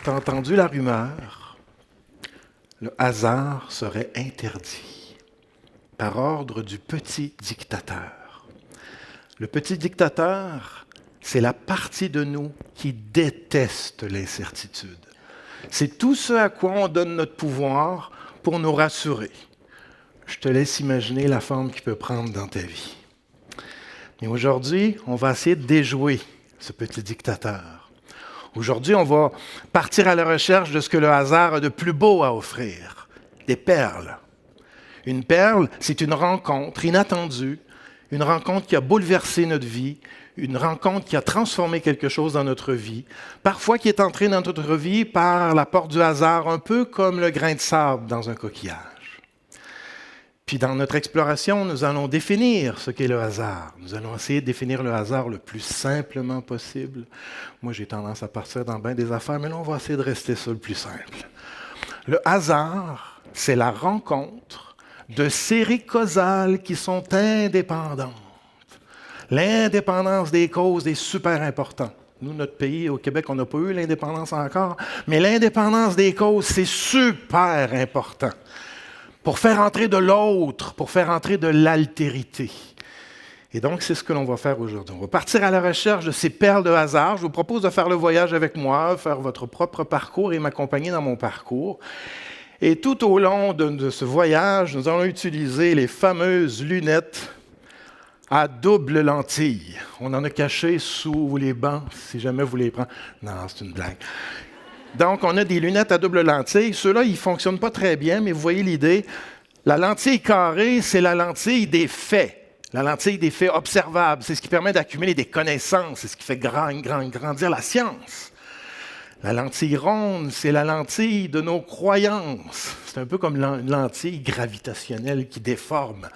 T'as entendu la rumeur? Le hasard serait interdit par ordre du petit dictateur. Le petit dictateur, c'est la partie de nous qui déteste l'incertitude. C'est tout ce à quoi on donne notre pouvoir pour nous rassurer. Je te laisse imaginer la forme qu'il peut prendre dans ta vie. Mais aujourd'hui, on va essayer de déjouer ce petit dictateur. Aujourd'hui, on va partir à la recherche de ce que le hasard a de plus beau à offrir, des perles. Une perle, c'est une rencontre inattendue, une rencontre qui a bouleversé notre vie, une rencontre qui a transformé quelque chose dans notre vie, parfois qui est entrée dans notre vie par la porte du hasard, un peu comme le grain de sable dans un coquillage. Puis dans notre exploration, nous allons définir ce qu'est le hasard. Nous allons essayer de définir le hasard le plus simplement possible. Moi, j'ai tendance à partir dans bien des affaires, mais là, on va essayer de rester ça le plus simple. Le hasard, c'est la rencontre de séries causales qui sont indépendantes. L'indépendance des causes est super importante. Nous, notre pays, au Québec, on n'a pas eu l'indépendance encore, mais l'indépendance des causes, c'est super important. Pour faire entrer de l'autre, pour faire entrer de l'altérité. Et donc, c'est ce que l'on va faire aujourd'hui. On va partir à la recherche de ces perles de hasard. Je vous propose de faire le voyage avec moi, faire votre propre parcours et m'accompagner dans mon parcours. Et tout au long de ce voyage, nous allons utiliser les fameuses lunettes à double lentille. On en a caché sous les bancs, si jamais vous les prenez. Non, c'est une blague. Donc, on a des lunettes à double lentille. Ceux-là, ils ne fonctionnent pas très bien, mais vous voyez l'idée. La lentille carrée, c'est la lentille des faits. La lentille des faits observables. C'est ce qui permet d'accumuler des connaissances. C'est ce qui fait grandir la science. La lentille ronde, c'est la lentille de nos croyances. C'est un peu comme une lentille gravitationnelle qui déforme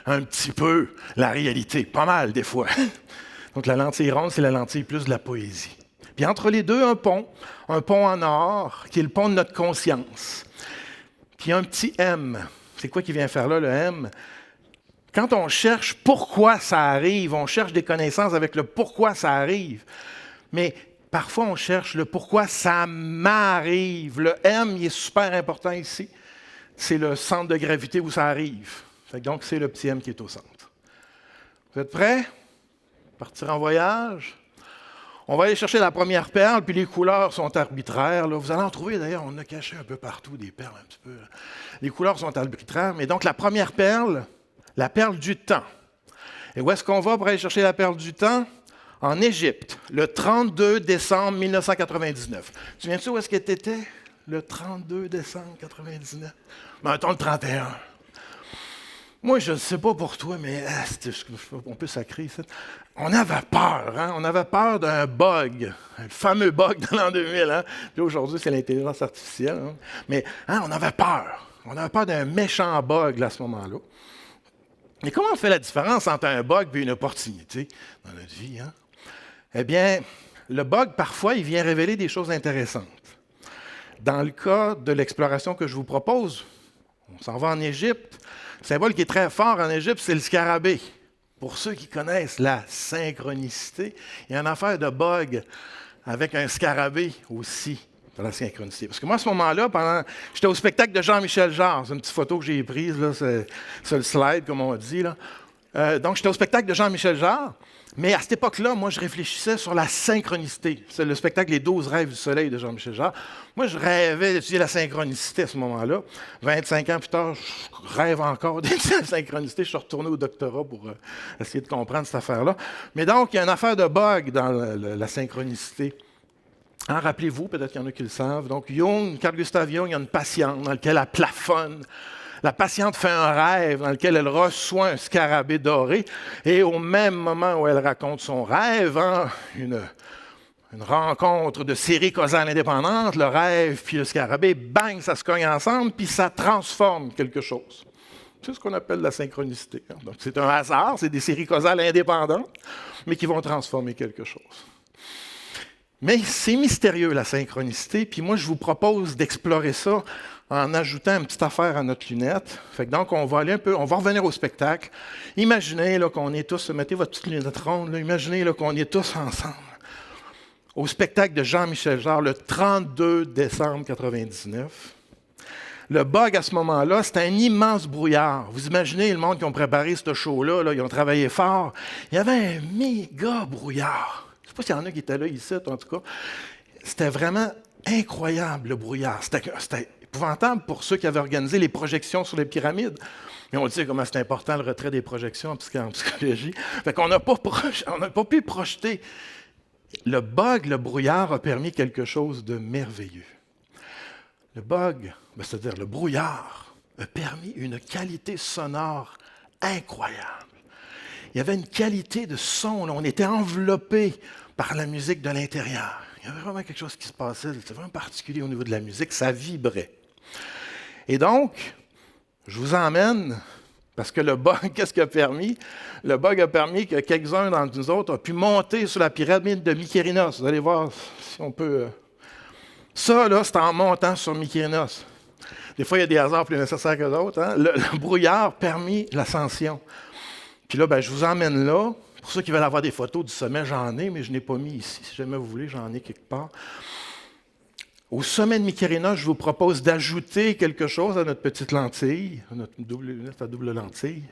un petit peu la réalité. Pas mal, des fois. Donc, la lentille ronde, c'est la lentille plus de la poésie. Puis entre les deux, un pont en or, qui est le pont de notre conscience. Puis un petit M. C'est quoi qui vient faire là, le M? Quand on cherche pourquoi ça arrive, on cherche des connaissances avec le pourquoi ça arrive. Mais parfois, on cherche le pourquoi ça m'arrive. Le M, il est super important ici. C'est le centre de gravité où ça arrive. Donc, c'est le petit M qui est au centre. Vous êtes prêts? Partir en voyage? On va aller chercher la première perle, puis les couleurs sont arbitraires. Là. Vous allez en trouver, d'ailleurs, on a caché un peu partout des perles un petit peu. Les couleurs sont arbitraires, mais donc la première perle, la perle du temps. Et où est-ce qu'on va pour aller chercher la perle du temps? En Égypte, le 32 décembre 1999. Tu te souviens où est-ce que tu étais? Le 32 décembre 1999? Mettons le 31. Moi, je ne sais pas pour toi, mais on peut sacrer ça. On avait peur, hein? On avait peur d'un bug, un fameux bug de l'an 2000. Hein? Puis aujourd'hui, c'est l'intelligence artificielle. Hein? Mais hein, on avait peur. On avait peur d'un méchant bug là, à ce moment-là. Et comment on fait la différence entre un bug et une opportunité dans notre vie? Hein? Eh bien, le bug, parfois, il vient révéler des choses intéressantes. Dans le cas de l'exploration que je vous propose, on s'en va en Égypte. Le symbole qui est très fort en Égypte, c'est le scarabée. Pour ceux qui connaissent la synchronicité, il y a une affaire de bug avec un scarabée aussi dans la synchronicité. Parce que moi, à ce moment-là, j'étais au spectacle de Jean-Michel Jarre. C'est une petite photo que j'ai prise, là, c'est le slide, comme on dit. Là. Donc, j'étais au spectacle de Jean-Michel Jarre. Mais à cette époque-là, moi, je réfléchissais sur la synchronicité. C'est le spectacle Les 12 rêves du soleil de Jean-Michel Jarre. Moi, je rêvais d'étudier la synchronicité à ce moment-là. 25 ans plus tard, je rêve encore d'étudier la synchronicité. Je suis retourné au doctorat pour essayer de comprendre cette affaire-là. Mais donc, il y a une affaire de bug dans la synchronicité. Hein, rappelez-vous, peut-être qu'il y en a qui le savent. Donc, Carl Gustav Jung, il y a une patiente dans laquelle elle plafonne. La patiente fait un rêve dans lequel elle reçoit un scarabée doré et au même moment où elle raconte son rêve, hein, une rencontre de séries causales indépendantes, le rêve puis le scarabée, bang, ça se cogne ensemble puis ça transforme quelque chose. C'est ce qu'on appelle la synchronicité. Hein. Donc c'est un hasard, c'est des séries causales indépendantes, mais qui vont transformer quelque chose. Mais c'est mystérieux la synchronicité, puis moi je vous propose d'explorer ça en ajoutant une petite affaire à notre lunette. Donc, on va revenir au spectacle. Imaginez là, qu'on est tous, mettez votre petite lunette ronde, là, imaginez là, qu'on est tous ensemble au spectacle de Jean-Michel Jarre le 32 décembre 1999. Le bug à ce moment-là, c'était un immense brouillard. Vous imaginez le monde qui ont préparé ce show-là, là, ils ont travaillé fort. Il y avait un méga brouillard. Je ne sais pas s'il y en a qui étaient là ici, en tout cas. C'était vraiment incroyable, le brouillard. C'était épouvantable pour ceux qui avaient organisé les projections sur les pyramides. Et on dit comment c'est important le retrait des projections en psychologie. Fait qu'on n'a pas pu projeter. Le bug, le brouillard, a permis quelque chose de merveilleux. Le bug, c'est-à-dire le brouillard, a permis une qualité sonore incroyable. Il y avait une qualité de son, là, on était enveloppé par la musique de l'intérieur. Il y avait vraiment quelque chose qui se passait, c'était vraiment particulier au niveau de la musique, ça vibrait. Et donc, je vous emmène, parce que le bug, qu'est-ce qu'il a permis? Le bug a permis que quelques-uns d'entre nous autres ont pu monter sur la pyramide de Mykérinos. Vous allez voir si on peut... Ça, là, c'est en montant sur Mykérinos. Des fois, il y a des hasards plus nécessaires que d'autres. Hein? Le brouillard a permis l'ascension. Puis là, je vous emmène là. Pour ceux qui veulent avoir des photos du sommet, j'en ai, mais je n'ai pas mis ici. Si jamais vous voulez, j'en ai quelque part. Au sommet de Mykérinos, je vous propose d'ajouter quelque chose à notre petite lentille, à notre double lentille.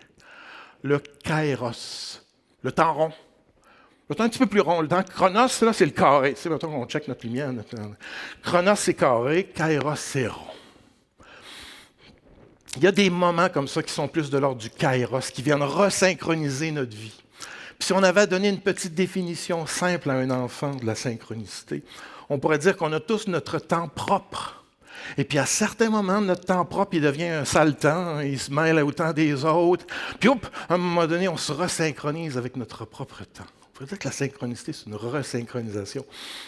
Le kairos, le temps rond. Le temps un petit peu plus rond. Le temps chronos, là, c'est le carré. C'est maintenant qu'on check notre lumière. Chronos, c'est carré. Kairos, c'est rond. Il y a des moments comme ça qui sont plus de l'ordre du kairos, qui viennent resynchroniser notre vie. Puis si on avait donné une petite définition simple à un enfant de la synchronicité, on pourrait dire qu'on a tous notre temps propre. Et puis à certains moments, notre temps propre, il devient un sale temps, il se mêle au temps des autres. Puis à un moment donné, on se resynchronise avec notre propre temps. On pourrait dire que la synchronicité, c'est une resynchronisation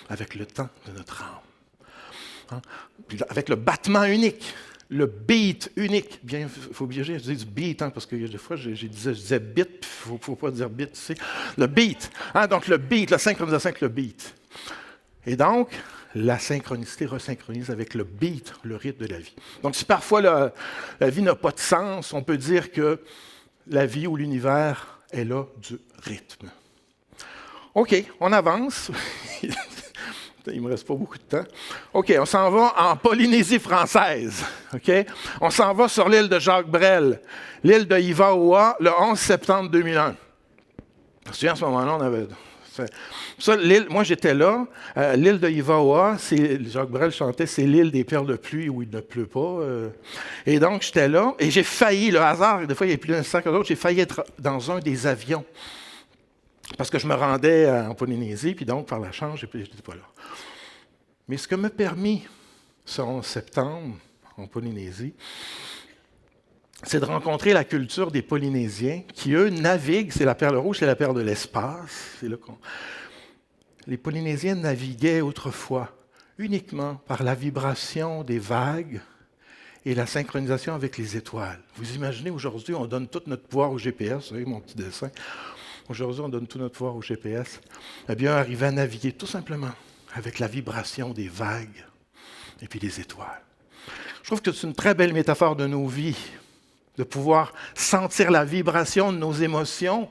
avec le temps de notre âme. Hein? Puis avec le battement unique, le beat unique. Bien, il faut obliger de dire du beat, hein, parce que des fois, je disais bit, puis il ne faut pas dire bit, tu sais. Le beat. Hein, donc le beat, la synchronisation avec le beat. Et donc, la synchronicité resynchronise avec le beat, le rythme de la vie. Donc, si parfois la vie n'a pas de sens, on peut dire que la vie ou l'univers est là du rythme. OK, on avance. Il ne me reste pas beaucoup de temps. OK, on s'en va en Polynésie française. OK? On s'en va sur l'île de Jacques Brel, l'île de Ivaoa, le 11 septembre 2001. Je me souviens, à ce moment-là, on avait... Ça, moi, j'étais là. L'île de Ivaoa, Jacques Brel chantait « C'est l'île des perles de pluie où il ne pleut pas ». Et donc, j'étais là. Et j'ai failli, le hasard, des fois, il y a plus d'instants que d'autres, j'ai failli être dans un des avions. Parce que je me rendais en Polynésie, puis donc, par la chance, je n'étais pas là. Mais ce que m'a permis, ce 11 septembre, en Polynésie, c'est de rencontrer la culture des Polynésiens qui, eux, naviguent. C'est la perle rouge, c'est la perle de l'espace. C'est là les Polynésiens naviguaient autrefois uniquement par la vibration des vagues et la synchronisation avec les étoiles. Vous imaginez, aujourd'hui, on donne tout notre pouvoir au GPS. Vous voyez mon petit dessin. Aujourd'hui, on donne tout notre pouvoir au GPS. Eh bien, arriver à naviguer tout simplement avec la vibration des vagues et puis des étoiles. Je trouve que c'est une très belle métaphore de nos vies, de pouvoir sentir la vibration de nos émotions.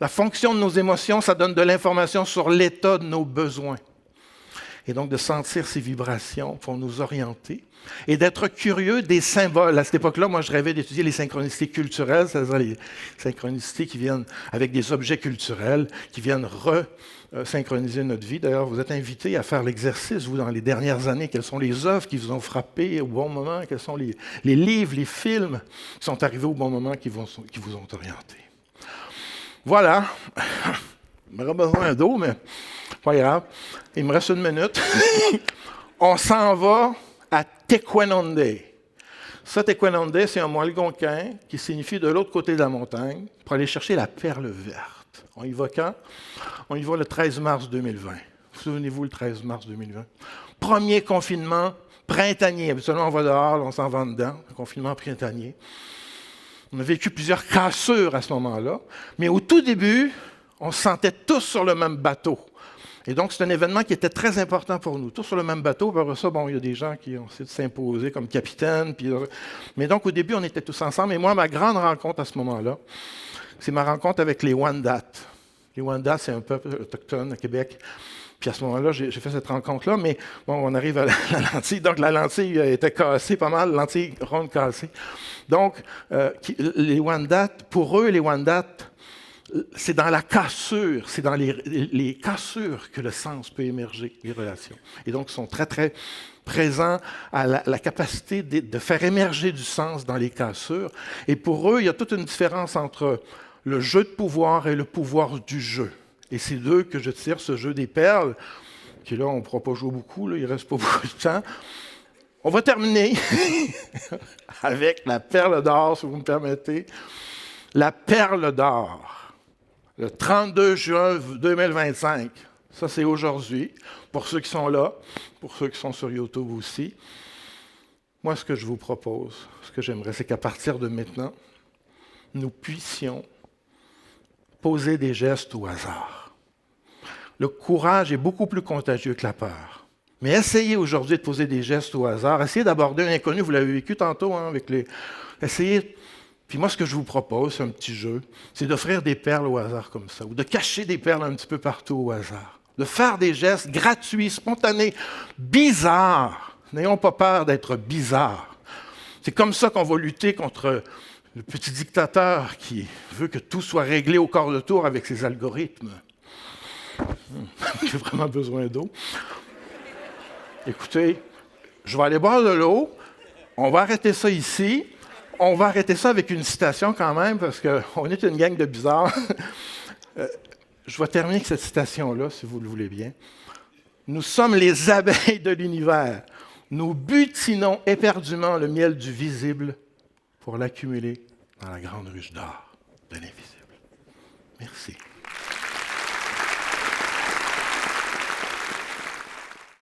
La fonction de nos émotions, ça donne de l'information sur l'état de nos besoins. Et donc, de sentir ces vibrations pour nous orienter et d'être curieux des symboles. À cette époque-là, moi, je rêvais d'étudier les synchronicités culturelles, c'est-à-dire les synchronicités qui viennent avec des objets culturels, qui viennent resynchroniser notre vie. D'ailleurs, vous êtes invités à faire l'exercice, vous, dans les dernières années. Quelles sont les œuvres qui vous ont frappé au bon moment? Quels sont les livres, les films qui sont arrivés au bon moment, qui vous ont orienté? Voilà. J'aurais besoin d'eau, mais pas grave. Il me reste une minute. On s'en va à Tequendone. Ça, Tequendone, c'est un mot algonquin qui signifie de l'autre côté de la montagne pour aller chercher la perle verte. On y va quand? On y va le 13 mars 2020. Vous souvenez-vous, le 13 mars 2020? Premier confinement printanier. Habituellement, on va dehors, on s'en va dedans. Un confinement printanier. On a vécu plusieurs cassures à ce moment-là. Mais au tout début, on se sentait tous sur le même bateau. Et donc, c'est un événement qui était très important pour nous. Tous sur le même bateau. Après ça, il y a des gens qui ont essayé de s'imposer comme capitaine. Mais donc, au début, on était tous ensemble. Et moi, ma grande rencontre à ce moment-là, c'est ma rencontre avec les Wendat. Les Wendat, c'est un peuple autochtone à Québec Puis à ce moment-là, j'ai fait cette rencontre-là, mais bon, on arrive à la lentille. Donc la lentille était cassée pas mal, lentille ronde cassée. Donc, les Wendat, pour eux, les Wendat, c'est dans la cassure, c'est dans les cassures que le sens peut émerger, les relations. Et donc, ils sont très, très présents à la capacité de faire émerger du sens dans les cassures. Et pour eux, il y a toute une différence entre le jeu de pouvoir et le pouvoir du jeu. Et c'est d'eux que je tire ce jeu des perles, qui là, on ne pourra pas jouer beaucoup, là, il ne reste pas beaucoup de temps. On va terminer avec la perle d'or, si vous me permettez. La perle d'or. Le 32 juin 2025, ça c'est aujourd'hui, pour ceux qui sont là, pour ceux qui sont sur YouTube aussi. Moi, ce que je vous propose, ce que j'aimerais, c'est qu'à partir de maintenant, nous puissions poser des gestes au hasard. Le courage est beaucoup plus contagieux que la peur. Mais essayez aujourd'hui de poser des gestes au hasard. Essayez d'aborder un inconnu, vous l'avez vécu tantôt, avec les... Essayez... Puis moi, ce que je vous propose, c'est un petit jeu, c'est d'offrir des perles au hasard comme ça, ou de cacher des perles un petit peu partout au hasard, de faire des gestes gratuits, spontanés, bizarres. N'ayons pas peur d'être bizarres. C'est comme ça qu'on va lutter contre le petit dictateur qui veut que tout soit réglé au quart de tour avec ses algorithmes. J'ai vraiment besoin d'eau. Écoutez, je vais aller boire de l'eau. On va arrêter ça ici. On va arrêter ça avec une citation quand même, parce qu'on est une gang de bizarres. Je vais terminer avec cette citation-là, si vous le voulez bien. Nous sommes les abeilles de l'univers. Nous butinons éperdument le miel du visible pour l'accumuler dans la grande ruche d'or de l'invisible. Merci.